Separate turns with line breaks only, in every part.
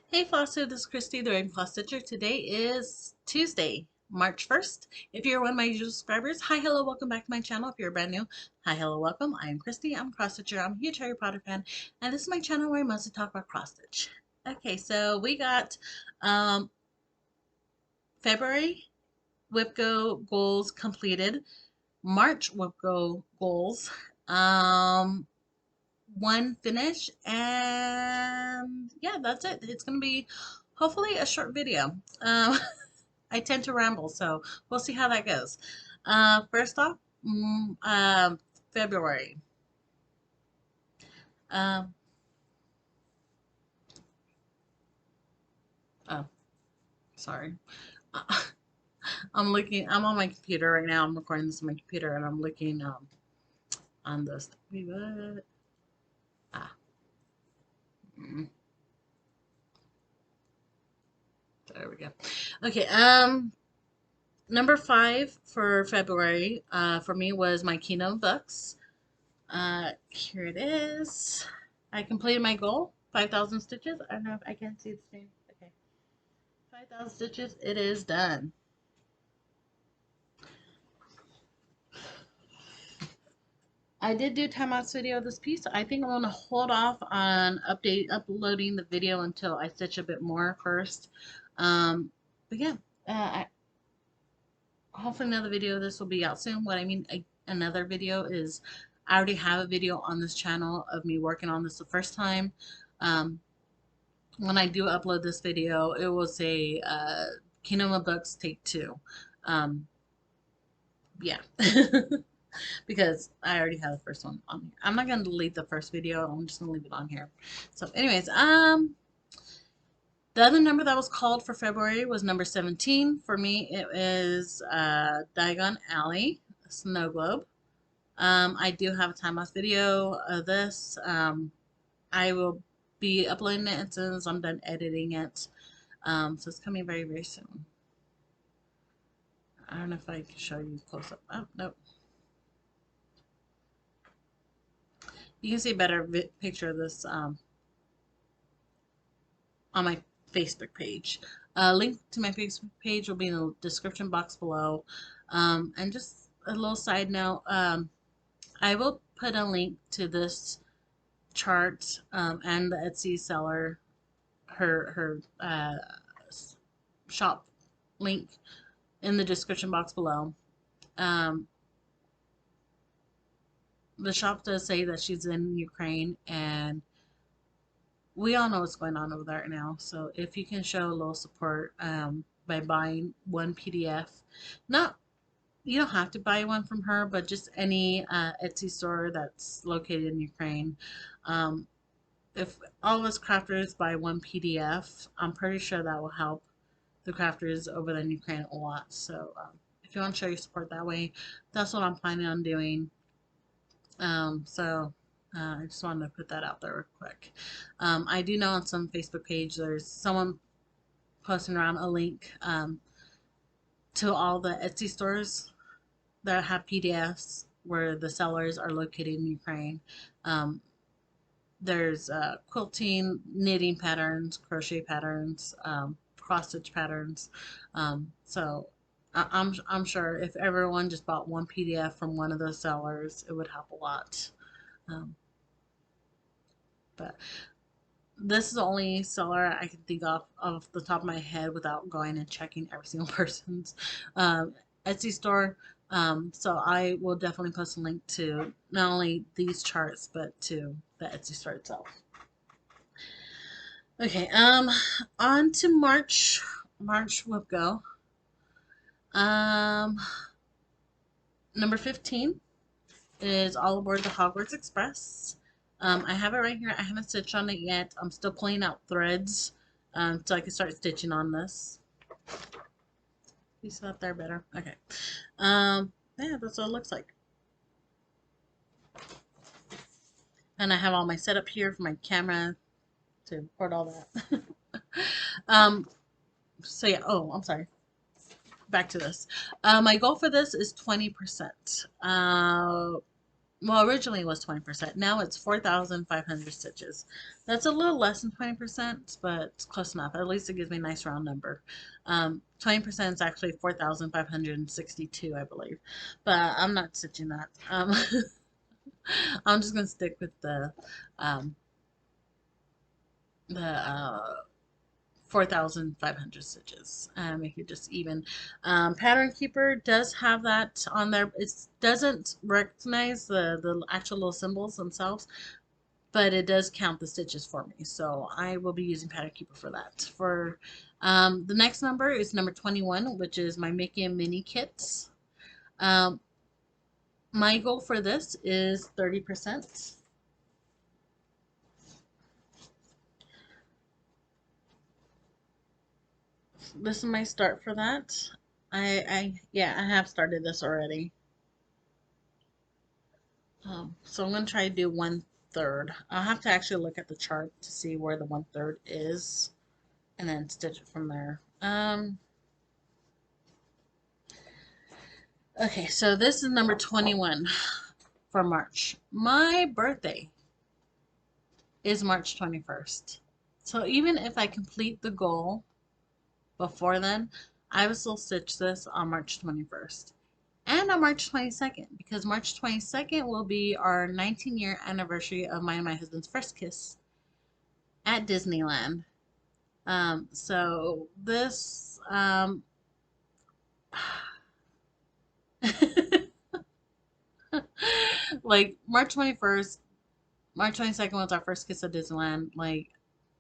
Hey Flosstube, this is Christy, the Raven Floss Stitcher. Today is Tuesday, March 1st. If you're one of my usual subscribers, hi, hello, welcome back to my channel. If you're brand new, hi, hello, welcome. I am Christy, I'm a cross stitcher, I'm a huge Harry Potter fan, and this is my channel where I mostly talk about cross stitch. Okay, so we got February WIPGO goals completed, March WIPGO goals, one finish, and yeah, that's it. It's gonna be hopefully a short video. I tend to ramble, so we'll see how that goes. First off, February. Um, oh, sorry. I'm on my computer right now. I'm recording this on my computer, and I'm looking on this. Wait, what? Ah, mm, there we go. Okay. Number 5 for February, for me was my Kingdom books. Here it is. I completed my goal, 5,000 stitches. I don't know if I can see the screen. Okay, 5,000 stitches. It is done. I did do time-lapse video of this piece. I think I'm going to hold off on uploading the video until I stitch a bit more first. But yeah, hopefully another video of this will be out soon. What I mean, another video is I already have a video on this channel of me working on this the first time. When I do upload this video, it will say Kingdom of Books Take 2. Yeah. Because I already have the first one on here. I'm not going to delete the first video. I'm just going to leave it on here. So anyways, the other number that was called for February was number 17. For me, it is Diagon Alley, Snow Globe. I do have a time-lapse video of this. I will be uploading it as soon as I'm done editing it. So it's coming very, very soon. I don't know if I can show you close up. Oh, nope. You can see a better picture of this on my Facebook page. Link to my Facebook page will be in the description box below. And just a little side note, I will put a link to this chart and the Etsy seller, her shop link in the description box below. The shop does say that she's in Ukraine, and we all know what's going on over there right now. So if you can show a little support by buying one PDF, not you don't have to buy one from her, but just any Etsy store that's located in Ukraine. If all of us crafters buy one PDF, I'm pretty sure that will help the crafters over there in Ukraine a lot. So if you want to show your support that way, that's what I'm planning on doing. I just wanted to put that out there real quick. I do know on some Facebook page there's someone posting around a link to all the Etsy stores that have PDFs where the sellers are located in Ukraine. There's quilting, knitting patterns, crochet patterns, cross stitch patterns. So I'm sure if everyone just bought one PDF from one of those sellers, it would help a lot. But this is the only seller I can think of off the top of my head without going and checking every single person's Etsy store. So I will definitely post a link to not only these charts but to the Etsy store itself. Okay, on to March. March WIPGO. Number 15 is All Aboard the Hogwarts Express. I have it right here. I haven't stitched on it yet. I'm still pulling out threads so I can start stitching on this. You see that there better? Okay. Yeah, that's what it looks like. And I have all my setup here for my camera to record all that. So yeah, oh, I'm sorry. Back to this. My goal for this is 20%. Well, originally it was 20%. Now it's 4,500 stitches. That's a little less than 20%, but it's close enough. At least it gives me a nice round number. 20% is actually 4,562, I believe. But I'm not stitching that. I'm just going to stick with um, the 4,500 stitches. Make it just even. Pattern Keeper does have that on there. It doesn't recognize the actual little symbols themselves, but it does count the stitches for me. So I will be using Pattern Keeper for that. For the next number is number 21, which is my Mickey and Minnie kits. My goal for this is 30%. This is my start for that. Yeah, I have started this already. So I'm going to try to do 1/3. I'll have to actually look at the chart to see where the 1/3 is and then stitch it from there. Okay, so this is number 21 for March. My birthday is March 21st. So even if I complete the goal before then, I will still stitch this on March 21st. And on March 22nd, because March 22nd will be our 19-year anniversary of mine and my husband's first kiss at Disneyland. So this, like March 21st, March 22nd was our first kiss at Disneyland. Like,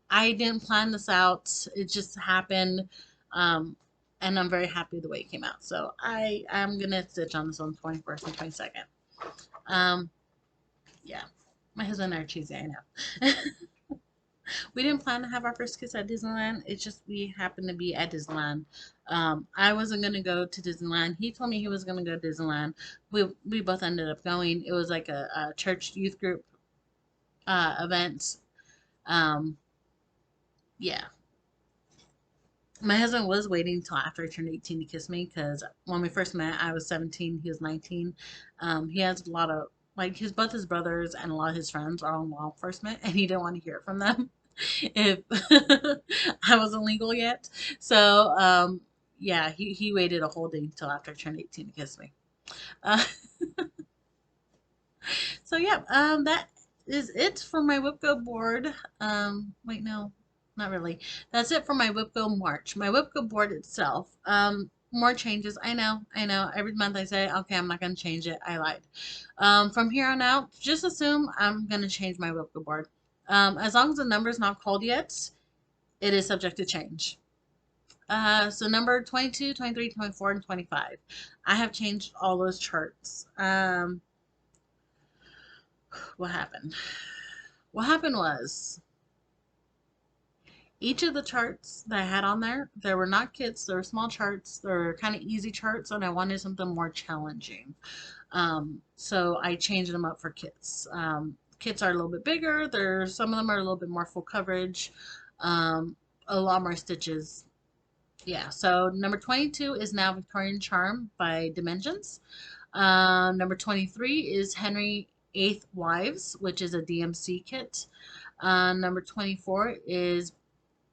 I didn't plan this out. It just happened. Um, and I'm very happy the way it came out. So I'm gonna stitch on this on the 21st and 22nd. Um, yeah. My husband and I are cheesy, I know. We didn't plan to have our first kiss at Disneyland. It's just we happened to be at Disneyland. I wasn't gonna go to Disneyland. He told me he was gonna go to Disneyland. We both ended up going. It was like a church youth group event. Um, yeah. My husband was waiting until after I turned 18 to kiss me because when we first met, I was 17, he was 19. He has a lot of, like, both his brothers and a lot of his friends are on law enforcement, and he didn't want to hear it from them if I wasn't legal yet. So, yeah, he waited a whole day until after I turned 18 to kiss me. Uh, so, yeah, that is it for my WIPGO board. Wait, no, not really. That's it for my WIPGO March. My WIPGO board itself. More changes. I know, I know. Every month I say, okay, I'm not going to change it. I lied. From here on out, just assume I'm going to change my WIPGO board. As long as the number is not called yet, it is subject to change. So number 22, 23, 24, and 25. I have changed all those charts. What happened? What happened was each of the charts that I had on there were not kits, they were small charts, they were kind of easy charts, and I wanted something more challenging. So I changed them up for kits. Kits are a little bit bigger, some of them are a little bit more full coverage, a lot more stitches. Yeah, so number 22 is now Victorian Charm by Dimensions. Number 23 is Henry Eighth Wives, which is a DMC kit. Number 24 is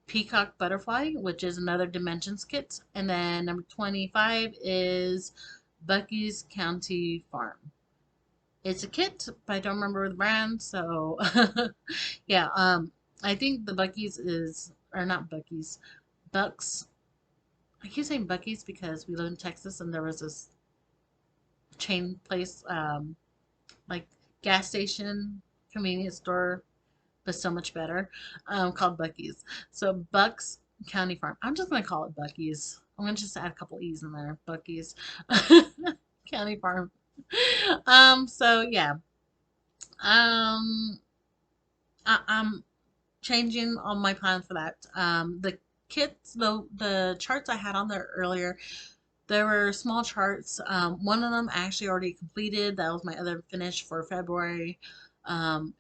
Peacock Butterfly, which is another Dimensions kit. And then number 25 is Bucky's County Farm. It's a kit, but I don't remember the brand. So, yeah, I think the Bucky's is, or not Bucky's, Bucks. I keep saying Bucky's because we live in Texas and there was this chain place, like gas station, convenience store, but so much better, called Bucky's. So Bucks County Farm. I'm just gonna call it Bucky's. I'm gonna just add a couple E's in there. Bucky's County Farm. So yeah. Um, I'm changing all my plans for that. The kits, the charts I had on there earlier, there were small charts. One of them I actually already completed. That was my other finish for February.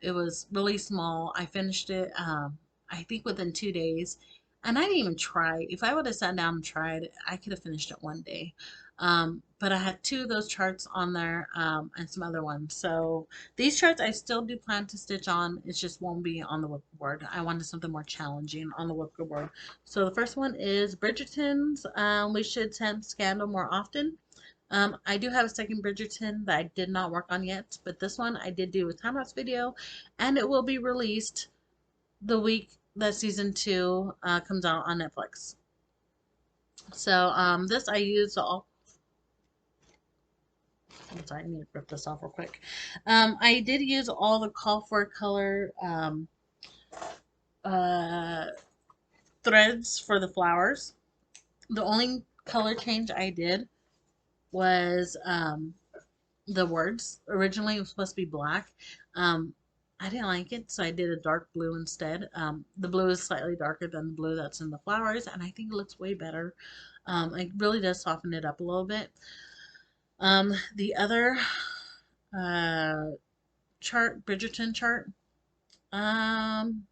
It was really small. I finished it, I think within 2 days. And I didn't even try. If I would have sat down and tried, I could have finished it one day. But I had two of those charts on there, and some other ones. So these charts I still do plan to stitch on. It just won't be on the WIPGO board. I wanted something more challenging on the WIPGO board. So the first one is Bridgerton's. We should attempt Scandal more often. I do have a second Bridgerton that I did not work on yet, but this one I did do a time lapse video, and it will be released the week that season 2 comes out on Netflix. So this I used all. I'm sorry, I need to rip this off real quick. I did use all the call for color uh, threads for the flowers. The only color change I did was the words. Originally, it was supposed to be black. Um, I didn't like it, so I did a dark blue instead. The blue is slightly darker than the blue that's in the flowers, and I think it looks way better. It really does soften it up a little bit. The other uh, chart, Bridgerton chart, um,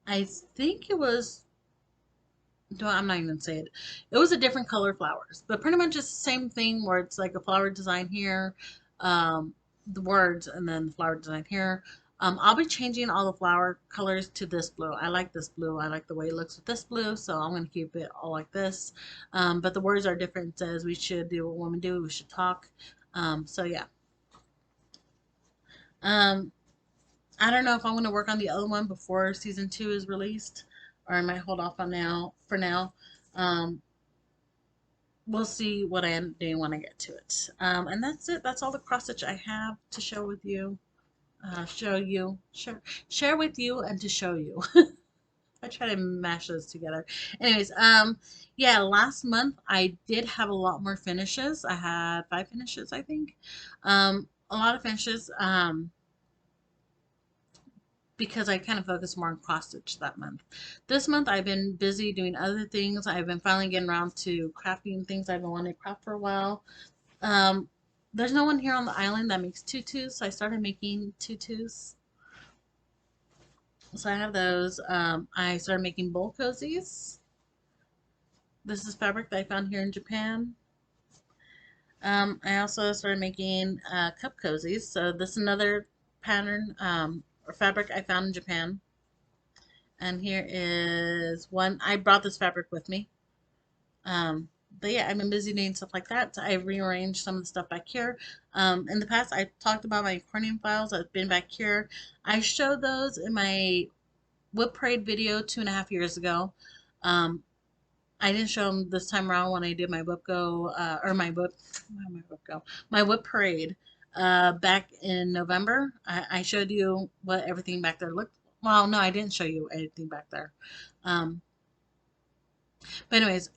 I think it was. No, I'm not even gonna say it. It was a different color flowers, but pretty much it's the same thing where it's like a flower design here, um, the words, and then the flower design here. I'll be changing all the flower colors to this blue. I like this blue. I like the way it looks with this blue, so I'm gonna keep it all like this. But the words are different. It says we should do what women do. We should talk. So yeah. Um, I don't know if I'm gonna work on the other one before season 2 is released, or I might hold off on now for now. Um, we'll see what I end up doing when I get to it. And that's it. That's all the cross stitch I have to show with you. Share with you and to show you. I try to mash those together. Anyways, yeah, last month I did have a lot more finishes. I had 5 finishes, I think. A lot of finishes. Because I kind of focused more on cross stitch that month. This month I've been busy doing other things. I've been finally getting around to crafting things I've been wanting to craft for a while. Um, there's no one here on the island that makes tutus, so I started making tutus. So I have those. I started making bowl cozies. This is fabric that I found here in Japan. I also started making cup cozies. So this is another pattern or fabric I found in Japan. And here is one. I brought this fabric with me. But yeah, I've been busy doing stuff like that. So I rearranged some of the stuff back here. In the past, I talked about my accordion files. I've been back here. I showed those in my Whip Parade video 2.5 years ago. Um, I didn't show them this time around when I did my WIPGO, or my Whip Parade, back in November. I showed you what everything back there looked. Well, no, I didn't show you anything back there. Um, but anyways,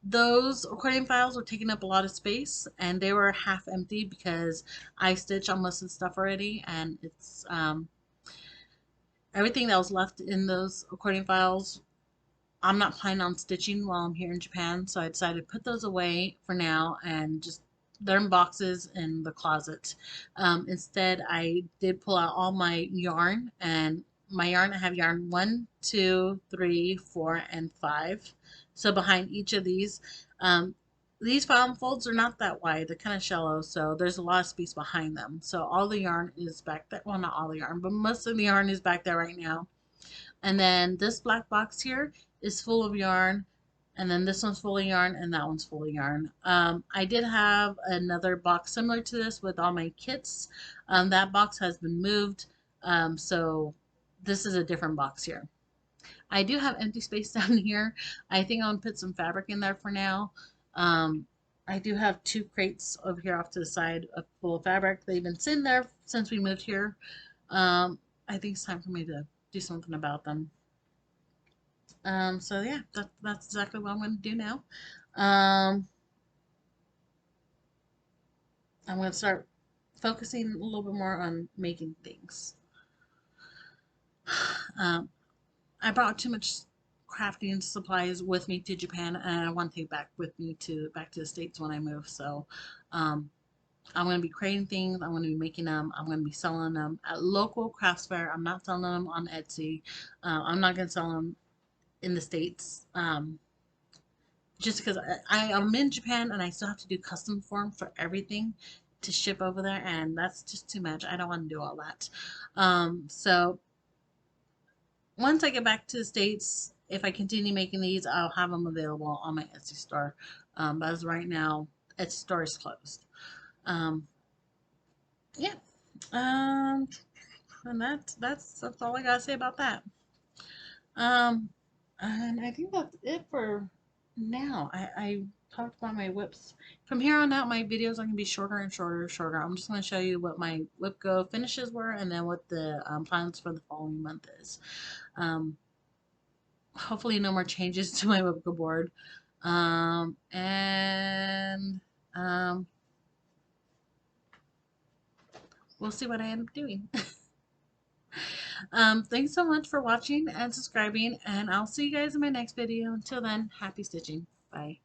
those accordion files were taking up a lot of space and they were half empty because I stitched on most of the stuff already, and it's everything that was left in those accordion files I'm not planning on stitching while I'm here in Japan, so I decided to put those away for now and just they're in boxes in the closet. Instead, I did pull out all my yarn, and my yarn, I have yarn 1, 2, 3, 4, and 5. So behind each of these file folds are not that wide. They're kind of shallow, so there's a lot of space behind them. So all the yarn is back there. Well, not all the yarn, but most of the yarn is back there right now. And then this black box here is full of yarn. And then this one's full of yarn and that one's full of yarn. I did have another box similar to this with all my kits. That box has been moved. So this is a different box here. I do have empty space down here. I think I'm gonna put some fabric in there for now. I do have 2 crates over here off to the side full of fabric. They've been sitting there since we moved here. I think it's time for me to do something about them. So yeah, that's exactly what I'm going to do now. I'm going to start focusing a little bit more on making things. I brought too much crafting supplies with me to Japan, and I want to take back with me back to the States when I move. So I'm going to be creating things. I'm going to be making them. I'm going to be selling them at local crafts fair. I'm not selling them on Etsy. I'm not going to sell them in the States. Just because I'm in Japan and I still have to do custom form for everything to ship over there, and that's just too much. I don't want to do all that. So once I get back to the States, if I continue making these, I'll have them available on my Etsy store. But as right now, Etsy store is closed. Um, yeah. Um, and that's all I gotta say about that. Um, and I think that's it for now. I talked about my whips. From here on out, my videos are gonna be shorter and shorter and shorter. I'm just gonna show you what my WIPGO finishes were, and then what the plans for the following month is. Um, Hopefully no more changes to my WIPGO board. And we'll see what I end up doing. Thanks so much for watching and subscribing, and I'll see you guys in my next video. Until then, happy stitching. Bye.